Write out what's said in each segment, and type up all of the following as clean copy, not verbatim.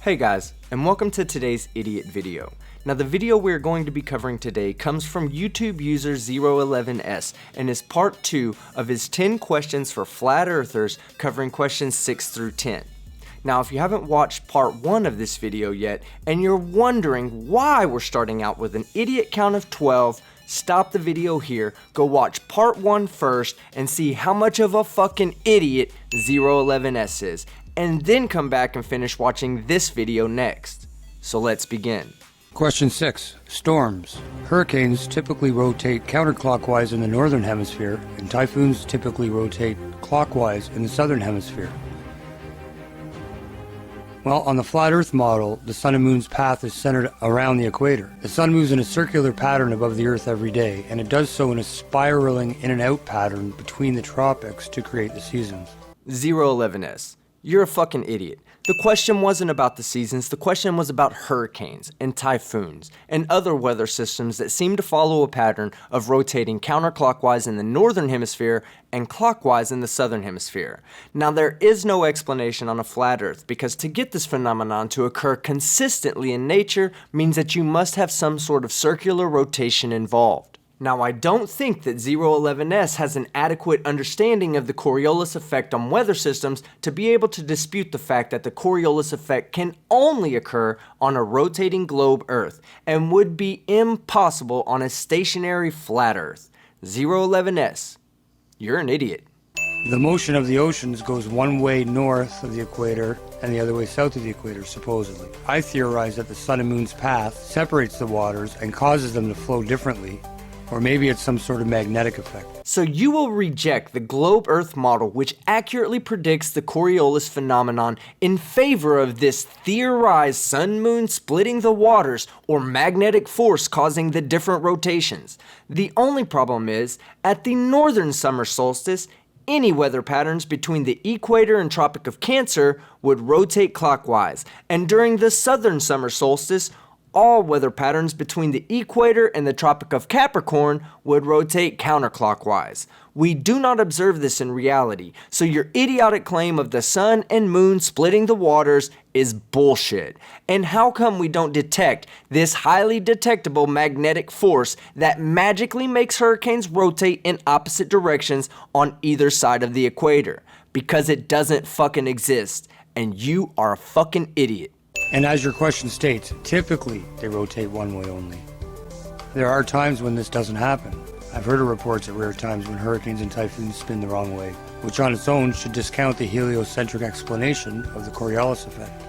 Hey guys, and welcome to today's idiot video. Now the video we're going to be covering today comes from YouTube user 011S and is part 2 of his 10 questions for flat earthers, covering questions 6 through 10. Now if you haven't watched part 1 of this video yet and you're wondering why we're starting out with an idiot count of 12, stop the video here, go watch part 1 first and see how much of a fucking idiot 011S is, and then come back and finish watching this video next. So let's begin. Question 6. Storms. Hurricanes typically rotate counterclockwise in the northern hemisphere, and typhoons typically rotate clockwise in the southern hemisphere. Well, on the flat Earth model, the Sun and Moon's path is centered around the equator. The Sun moves in a circular pattern above the Earth every day, and it does so in a spiraling in and out pattern between the tropics to create the seasons. 011S. You're a fucking idiot. The question wasn't about the seasons, the question was about hurricanes and typhoons and other weather systems that seem to follow a pattern of rotating counterclockwise in the northern hemisphere and clockwise in the southern hemisphere. Now there is no explanation on a flat Earth because to get this phenomenon to occur consistently in nature means that you must have some sort of circular rotation involved. Now I don't think that 011S has an adequate understanding of the Coriolis effect on weather systems to be able to dispute the fact that the Coriolis effect can only occur on a rotating globe Earth and would be impossible on a stationary flat Earth. 011S, you're an idiot. The motion of the oceans goes one way north of the equator and the other way south of the equator, supposedly. I theorize that the Sun and Moon's path separates the waters and causes them to flow differently. Or maybe it's some sort of magnetic effect. So you will reject the globe Earth model which accurately predicts the Coriolis phenomenon in favor of this theorized Sun-Moon splitting the waters or magnetic force causing the different rotations. The only problem is, at the northern summer solstice, any weather patterns between the equator and Tropic of Cancer would rotate clockwise, and during the southern summer solstice, all weather patterns between the equator and the Tropic of Capricorn would rotate counterclockwise. We do not observe this in reality, so your idiotic claim of the Sun and Moon splitting the waters is bullshit. And how come we don't detect this highly detectable magnetic force that magically makes hurricanes rotate in opposite directions on either side of the equator? Because it doesn't fucking exist, and you are a fucking idiot. And as your question states, typically they rotate one way only. There are times when this doesn't happen. I've heard of reports of rare times when hurricanes and typhoons spin the wrong way, which on its own should discount the heliocentric explanation of the Coriolis effect.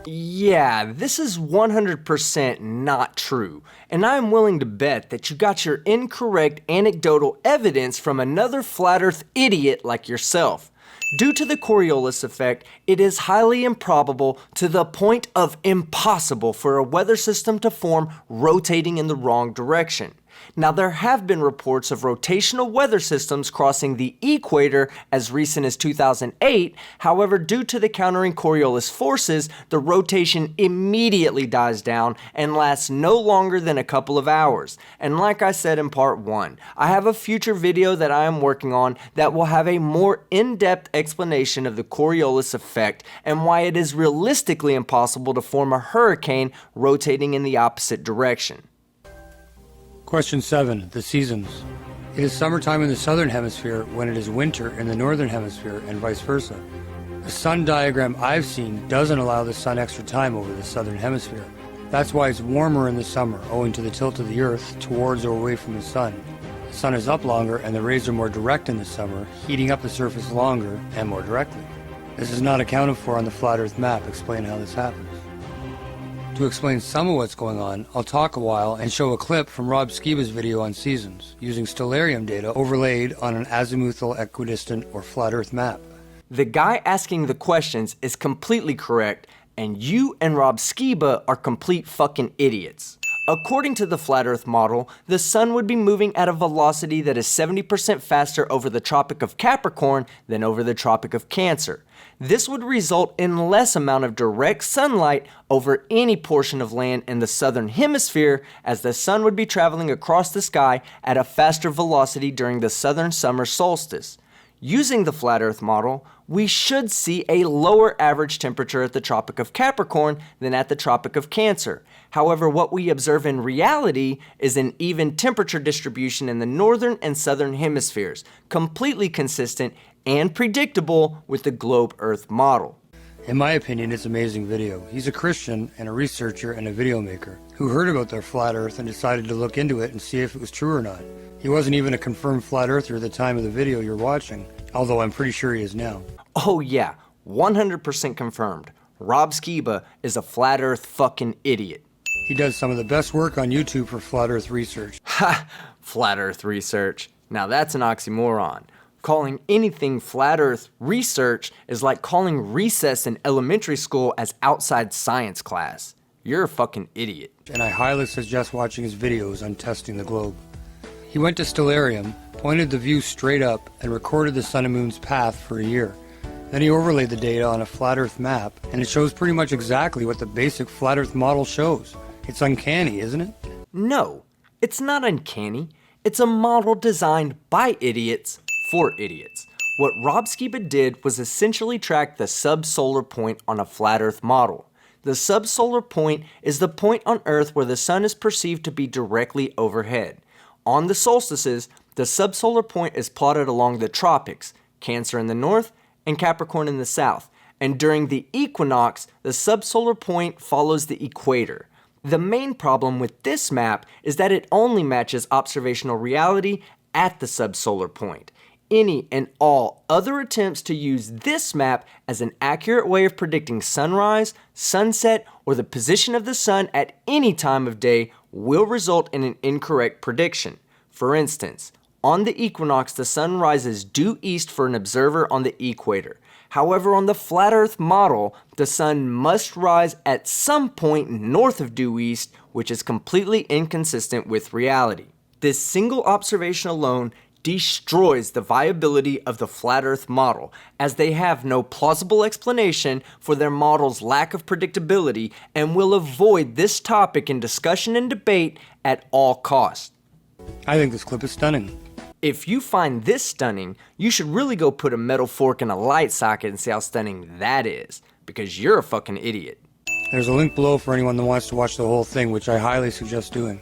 Yeah, this is 100% not true, and I'm willing to bet that you got your incorrect anecdotal evidence from another flat Earth idiot like yourself. Due to the Coriolis effect, it is highly improbable to the point of impossible for a weather system to form rotating in the wrong direction. Now there have been reports of rotational weather systems crossing the equator as recent as 2008, however due to the countering Coriolis forces, the rotation immediately dies down and lasts no longer than a couple of hours. And like I said in part 1, I have a future video that I am working on that will have a more in-depth explanation of the Coriolis effect and why it is realistically impossible to form a hurricane rotating in the opposite direction. Question 7. The seasons. It is summertime in the southern hemisphere when it is winter in the northern hemisphere and vice versa. The sun diagram I've seen doesn't allow the sun extra time over the southern hemisphere. That's why it's warmer in the summer owing to the tilt of the earth towards or away from the sun. The sun is up longer and the rays are more direct in the summer, heating up the surface longer and more directly. This is not accounted for on the flat earth map. Explain how this happens. To explain some of what's going on, I'll talk a while and show a clip from Rob Skiba's video on seasons, using stellarium data overlaid on an azimuthal equidistant or flat earth map. The guy asking the questions is completely correct, and you and Rob Skiba are complete fucking idiots. According to the flat Earth model, the sun would be moving at a velocity that is 70% faster over the Tropic of Capricorn than over the Tropic of Cancer. This would result in less amount of direct sunlight over any portion of land in the southern hemisphere, as the sun would be traveling across the sky at a faster velocity during the southern summer solstice. Using the flat Earth model, we should see a lower average temperature at the Tropic of Capricorn than at the Tropic of Cancer. However, what we observe in reality is an even temperature distribution in the northern and southern hemispheres, completely consistent and predictable with the globe Earth model. In my opinion, it's an amazing video. He's a Christian and a researcher and a video maker who heard about their flat Earth and decided to look into it and see if it was true or not. He wasn't even a confirmed flat earther at the time of the video you're watching, although I'm pretty sure he is now. Oh yeah, 100% confirmed. Rob Skiba is a flat Earth fucking idiot. He does some of the best work on YouTube for flat Earth research. Ha! Flat Earth research. Now that's an oxymoron. Calling anything flat Earth research is like calling recess in elementary school as outside science class. You're a fucking idiot. And I highly suggest watching his videos on testing the globe. He went to Stellarium, pointed the view straight up, and recorded the sun and moon's path for a year. Then he overlaid the data on a flat Earth map, and it shows pretty much exactly what the basic flat Earth model shows. It's uncanny, isn't it? No, it's not uncanny. It's a model designed by idiots for idiots. What Rob Skiba did was essentially track the subsolar point on a flat Earth model. The subsolar point is the point on Earth where the sun is perceived to be directly overhead. On the solstices, the subsolar point is plotted along the tropics, Cancer in the north and Capricorn in the south, and during the equinox, the subsolar point follows the equator. The main problem with this map is that it only matches observational reality at the subsolar point. Any and all other attempts to use this map as an accurate way of predicting sunrise, sunset, or the position of the sun at any time of day will result in an incorrect prediction. For instance, on the equinox, the sun rises due east for an observer on the equator. However, on the flat Earth model, the sun must rise at some point north of due east, which is completely inconsistent with reality. This single observation alone destroys the viability of the flat Earth model, as they have no plausible explanation for their model's lack of predictability and will avoid this topic in discussion and debate at all costs. I think this clip is stunning. If you find this stunning, you should really go put a metal fork in a light socket and see how stunning that is, because you're a fucking idiot. There's a link below for anyone that wants to watch the whole thing, which I highly suggest doing.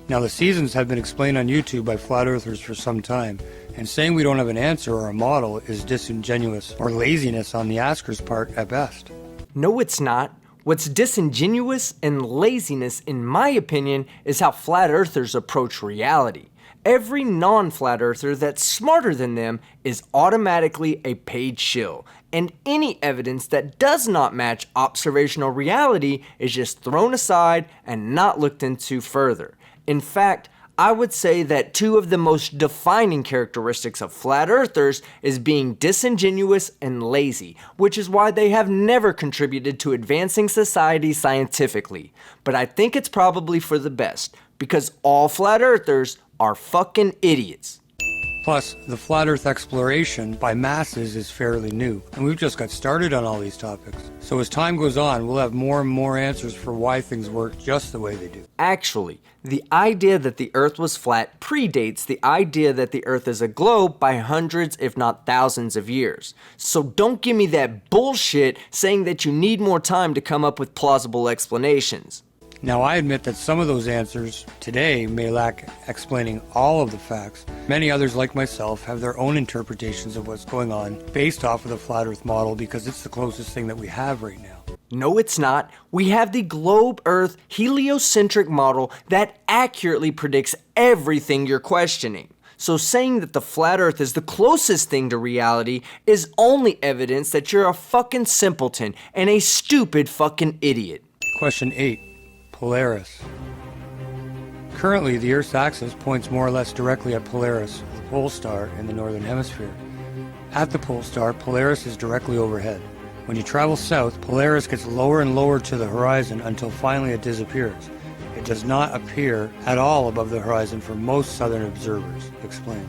Now, the seasons have been explained on YouTube by flat earthers for some time, and saying we don't have an answer or a model is disingenuous or laziness on the asker's part at best. No, it's not. What's disingenuous and laziness, in my opinion, is how flat earthers approach reality. Every non-flat earther that's smarter than them is automatically a paid shill, and any evidence that does not match observational reality is just thrown aside and not looked into further. In fact, I would say that two of the most defining characteristics of flat earthers is being disingenuous and lazy, which is why they have never contributed to advancing society scientifically. But I think it's probably for the best, because all flat earthers are fucking idiots. Plus, the flat Earth exploration by masses is fairly new, and we've just got started on all these topics. So as time goes on, we'll have more and more answers for why things work just the way they do. Actually, the idea that the Earth was flat predates the idea that the Earth is a globe by hundreds, if not thousands of years. So don't give me that bullshit saying that you need more time to come up with plausible explanations. Now, I admit that some of those answers today may lack explaining all of the facts. Many others, like myself, have their own interpretations of what's going on based off of the flat Earth model because it's the closest thing that we have right now. No, it's not. We have the globe Earth heliocentric model that accurately predicts everything you're questioning. So saying that the flat Earth is the closest thing to reality is only evidence that you're a fucking simpleton and a stupid fucking idiot. Question 8. Polaris. Currently, the Earth's axis points more or less directly at Polaris, the pole star in the northern hemisphere. At the pole star, Polaris is directly overhead. When you travel south, Polaris gets lower and lower to the horizon until finally it disappears. It does not appear at all above the horizon for most southern observers. Explain.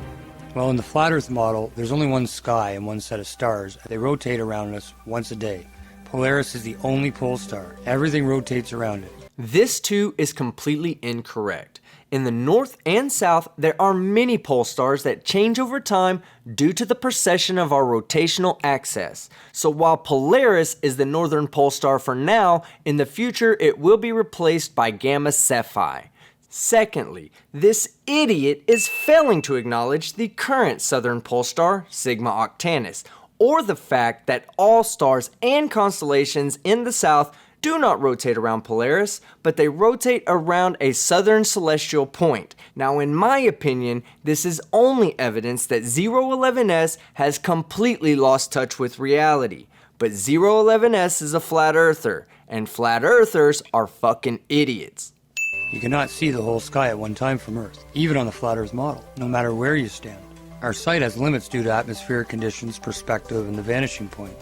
Well, in the flat Earth model, there's only one sky and one set of stars. They rotate around us once a day. Polaris is the only pole star. Everything rotates around it. This too is completely incorrect. In the north and south, there are many pole stars that change over time due to the precession of our rotational axis. So while Polaris is the northern pole star for now, in the future it will be replaced by Gamma Cephei. Secondly, this idiot is failing to acknowledge the current southern pole star, Sigma Octantis, or the fact that all stars and constellations in the south do not rotate around Polaris, but they rotate around a southern celestial point. Now, in my opinion, this is only evidence that 011S has completely lost touch with reality. But 011S is a flat earther, and flat earthers are fucking idiots. You cannot see the whole sky at one time from Earth, even on the flat Earth model, no matter where you stand. Our sight has limits due to atmospheric conditions, perspective, and the vanishing point.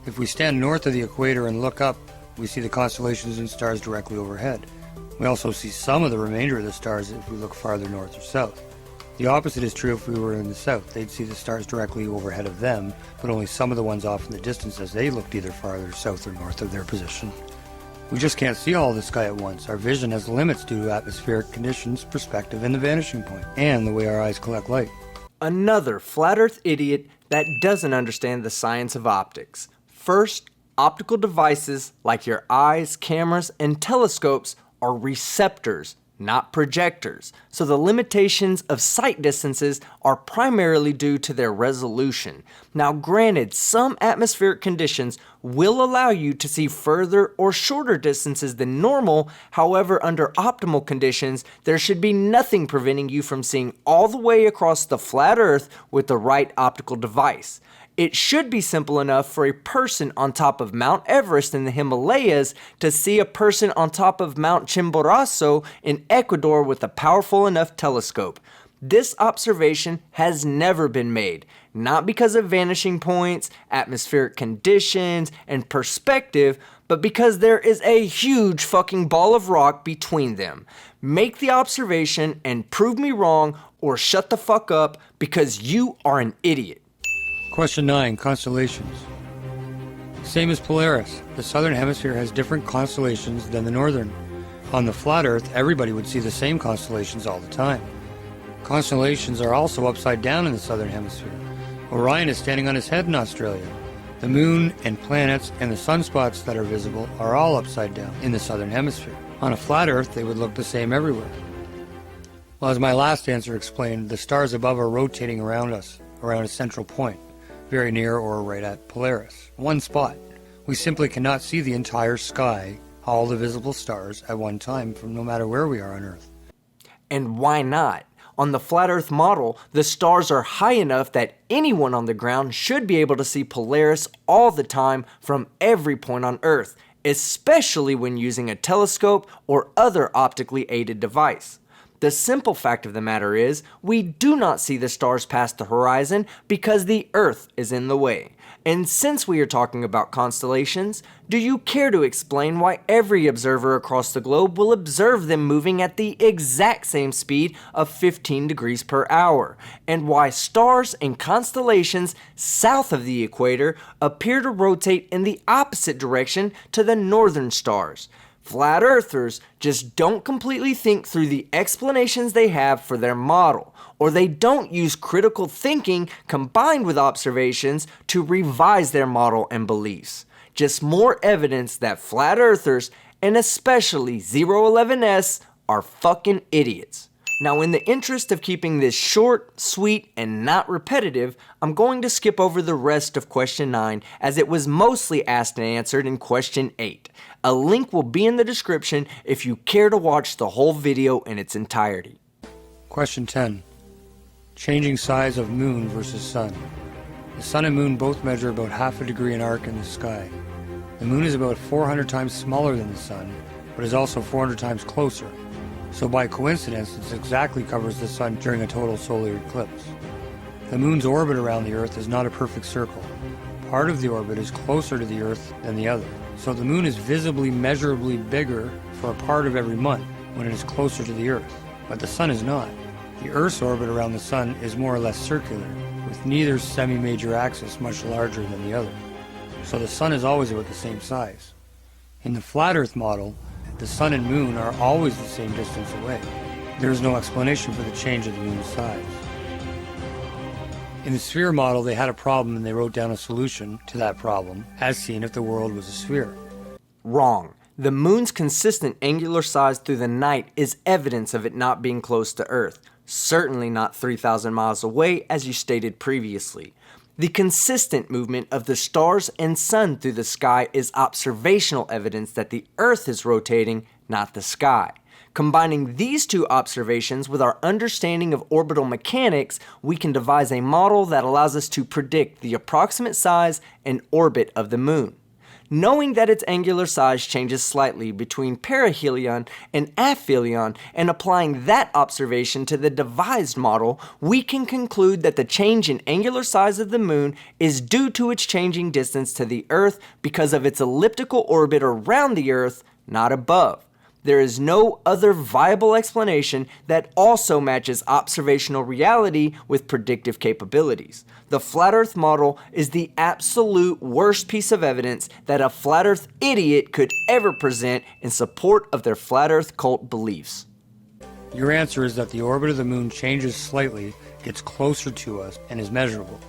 If we stand north of the equator and look up, we see the constellations and stars directly overhead. We also see some of the remainder of the stars if we look farther north or south. The opposite is true if we were in the south. They'd see the stars directly overhead of them, but only some of the ones off in the distance as they looked either farther south or north of their position. We just can't see all of the sky at once. Our vision has limits due to atmospheric conditions, perspective, and the vanishing point, and the way our eyes collect light. Another flat earth idiot that doesn't understand the science of optics. First, optical devices like your eyes, cameras, and telescopes are receptors, not projectors, so the limitations of sight distances are primarily due to their resolution. Now granted, some atmospheric conditions will allow you to see further or shorter distances than normal. However, under optimal conditions, there should be nothing preventing you from seeing all the way across the flat Earth with the right optical device. It should be simple enough for a person on top of Mount Everest in the Himalayas to see a person on top of Mount Chimborazo in Ecuador with a powerful enough telescope. This observation has never been made, not because of vanishing points, atmospheric conditions, and perspective, but because there is a huge fucking ball of rock between them. Make the observation and prove me wrong, or shut the fuck up because you are an idiot. Question 9. Constellations. Same as Polaris, the southern hemisphere has different constellations than the northern. On the flat Earth, everybody would see the same constellations all the time. Constellations are also upside down in the southern hemisphere. Orion is standing on his head in Australia. The moon and planets and the sunspots that are visible are all upside down in the southern hemisphere. On a flat Earth, they would look the same everywhere. Well, as my last answer explained, the stars above are rotating around us, around a central point, very near or right at Polaris. One spot. We simply cannot see the entire sky, all the visible stars, at one time from no matter where we are on Earth. And why not? On the flat Earth model, the stars are high enough that anyone on the ground should be able to see Polaris all the time from every point on Earth, especially when using a telescope or other optically aided device. The simple fact of the matter is, we do not see the stars past the horizon because the Earth is in the way. And since we are talking about constellations, do you care to explain why every observer across the globe will observe them moving at the exact same speed of 15 degrees per hour, and why stars and constellations south of the equator appear to rotate in the opposite direction to the northern stars? Flat Earthers just don't completely think through the explanations they have for their model, or they don't use critical thinking combined with observations to revise their model and beliefs. Just more evidence that Flat Earthers, and especially 011S, are fucking idiots. Now, in the interest of keeping this short, sweet, and not repetitive, I'm going to skip over the rest of question 9 as it was mostly asked and answered in question 8. A link will be in the description if you care to watch the whole video in its entirety. Question 10. Changing size of moon versus sun. The sun and moon both measure about half a degree in arc in the sky. The moon is about 400 times smaller than the sun, but is also 400 times closer. So by coincidence, it exactly covers the sun during a total solar eclipse. The moon's orbit around the Earth is not a perfect circle. Part of the orbit is closer to the Earth than the other. So the moon is visibly, measurably bigger for a part of every month. when it is closer to the Earth, but the Sun is not. The Earth's orbit around the Sun is more or less circular, with neither semi-major axis much larger than the other. So the Sun is always about the same size. In the flat Earth model, the Sun and Moon are always the same distance away. There is no explanation for the change of the Moon's size. In the sphere model, they had a problem and they wrote down a solution to that problem, as seen if the world was a sphere. Wrong. The Moon's consistent angular size through the night is evidence of it not being close to Earth. Certainly not 3,000 miles away, as you stated previously. The consistent movement of the stars and sun through the sky is observational evidence that the Earth is rotating, not the sky. Combining these two observations with our understanding of orbital mechanics, we can devise a model that allows us to predict the approximate size and orbit of the Moon. Knowing that its angular size changes slightly between perihelion and aphelion and applying that observation to the devised model, we can conclude that the change in angular size of the Moon is due to its changing distance to the Earth because of its elliptical orbit around the Earth, not above. There is no other viable explanation that also matches observational reality with predictive capabilities. The flat Earth model is the absolute worst piece of evidence that a flat Earth idiot could ever present in support of their flat Earth cult beliefs. Your answer is that the orbit of the Moon changes slightly, gets closer to us, and is measurable.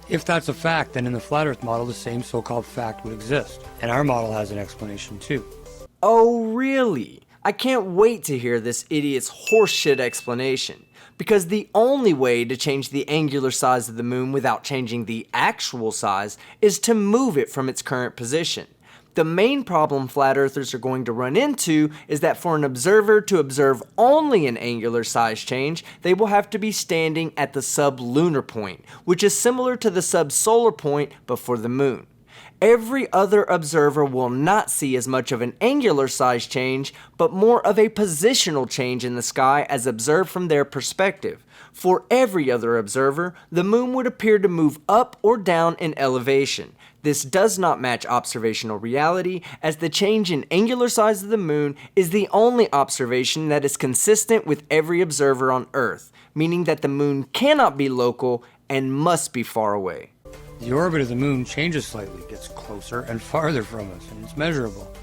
If that's a fact, then in the flat Earth model the same so-called fact would exist, and our model has an explanation too. Oh really? I can't wait to hear this idiot's horseshit explanation, because the only way to change the angular size of the Moon without changing the actual size is to move it from its current position. The main problem flat earthers are going to run into is that for an observer to observe only an angular size change, they will have to be standing at the sublunar point, which is similar to the subsolar point but for the Moon. Every other observer will not see as much of an angular size change, but more of a positional change in the sky as observed from their perspective. For every other observer, the Moon would appear to move up or down in elevation. This does not match observational reality, as the change in angular size of the Moon is the only observation that is consistent with every observer on Earth, meaning that the Moon cannot be local and must be far away. The orbit of the Moon changes slightly, gets closer and farther from us, and it's measurable.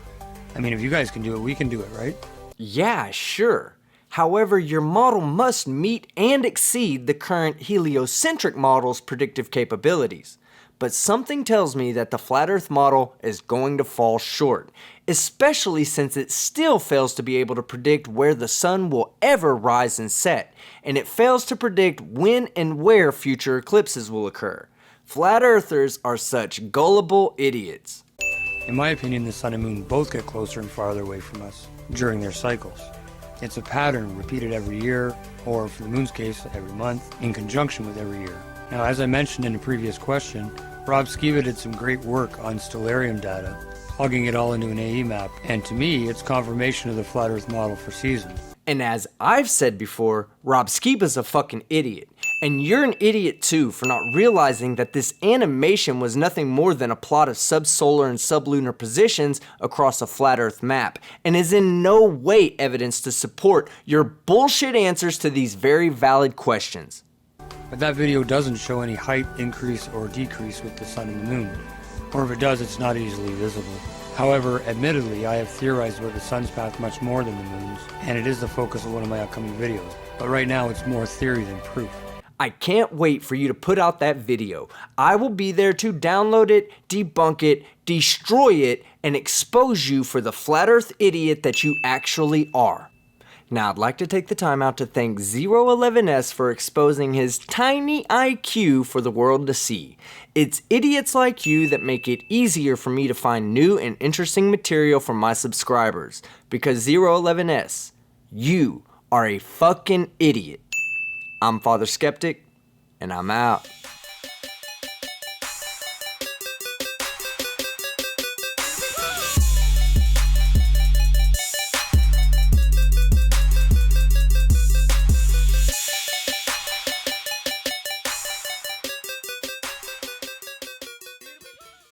I mean, if you guys can do it, we can do it, right? Yeah, sure. However, your model must meet and exceed the current heliocentric model's predictive capabilities. But something tells me that the flat Earth model is going to fall short, especially since it still fails to be able to predict where the sun will ever rise and set, and it fails to predict when and where future eclipses will occur. Flat Earthers are such gullible idiots. In my opinion, the Sun and Moon both get closer and farther away from us during their cycles. It's a pattern repeated every year, or for the Moon's case, every month, in conjunction with every year. Now, as I mentioned in a previous question, Rob Skiba did some great work on stellarium data, plugging it all into an AE map, and to me, it's confirmation of the flat Earth model for seasons. And as I've said before, Rob Skiba's a fucking idiot. And you're an idiot too for not realizing that this animation was nothing more than a plot of subsolar and sublunar positions across a flat Earth map, and is in no way evidence to support your bullshit answers to these very valid questions. But that video doesn't show any height increase or decrease with the Sun and the Moon. Or if it does, it's not easily visible. However, admittedly, I have theorized about the Sun's path much more than the Moon's, and it is the focus of one of my upcoming videos. But right now, it's more theory than proof. I can't wait for you to put out that video. I will be there to download it, debunk it, destroy it, and expose you for the flat Earth idiot that you actually are. Now, I'd like to take the time out to thank 011S for exposing his tiny IQ for the world to see. It's idiots like you that make it easier for me to find new and interesting material for my subscribers. Because 011S, you are a fucking idiot. I'm Father Skeptic, and I'm out.